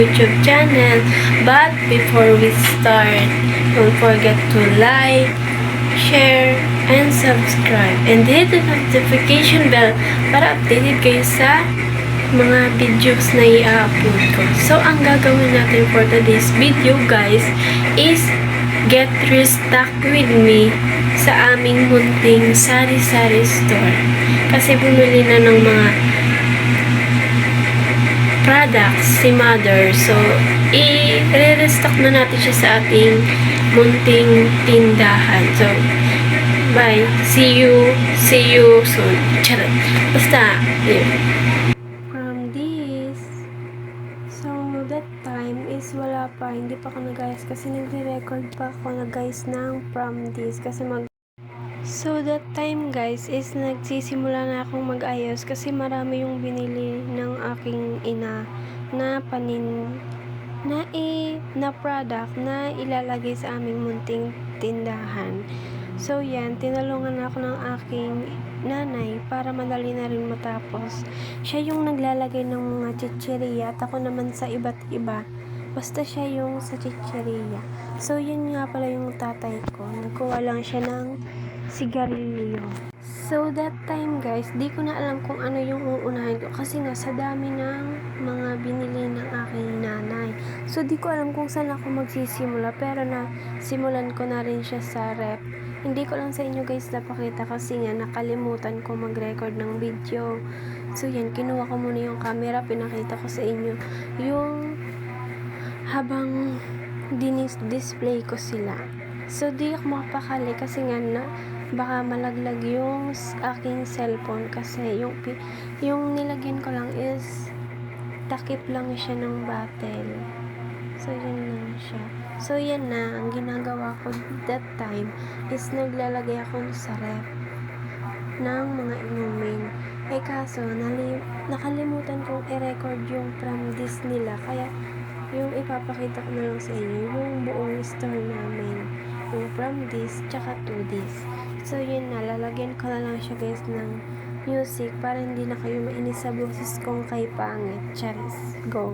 YouTube channel. But before we start, don't forget to like, share, and subscribe. And hit the notification bell para updated kayo sa mga videos na i-upload ko. So, ang gagawin natin for today's video, guys, is get restock with me sa aming munting sari-sari store. Kasi bumili na ng mga products si mother. So, i-restock na natin siya sa ating munting tindahan. So, bye. See you soon. Charot. Basta, yun. From this, so that time is wala pa, hindi pa ako nag-guys kasi nagre-record pa ako nag-guys ng from this kasi So that time guys is nagsisimula na akong mag-ayos kasi marami yung binili ng aking ina na na product na ilalagay sa aming munting tindahan. So yan, tinulungan ako ng aking nanay para madali na rin matapos. Siya yung naglalagay ng mga chichirya at ako naman sa iba't iba. Basta siya yung sa chichirya. So yun nga pala yung tatay ko. Nagkuha lang siya ng sigarilyo. So that time guys, di ko na alam kung ano yung uunahin ko kasi nga sa dami ng mga binili ng aking nanay. So di ko alam kung saan ako magsisimula pero na simulan ko na rin siya sa rep. Hindi ko lang sa inyo guys napakita kasi nga nakalimutan ko mag-record ng video. So yan, kinuha ko muna yung camera, pinakita ko sa inyo yung habang display ko sila. So di ako makapakali kasi nga na baka malaglag yung aking cellphone kasi yung nilagyan ko lang is takip lang siya ng bottle. So yun lang siya. So yan na, ang ginagawa ko that time is naglalagay ako sa ref ng mga inumin. Eh kaso nakalimutan kong i-record yung from this nila kaya yung ipapakita ko na lang sa inyo yung buong store namin, yung from this tsaka to this. So yun na, lalagyan ko na lang siya guys ng music para hindi na kayo mainis sa boses kong kay pangit. Charis, go!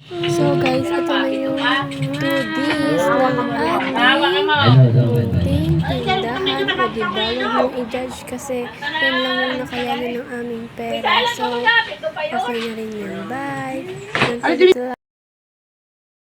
So guys, ito na yung 2 days ng ating munting tindahan. O diba, yung i-judge kasi yan lang yung nakayanin ng aming pera. So, okay na rin yan. Bye!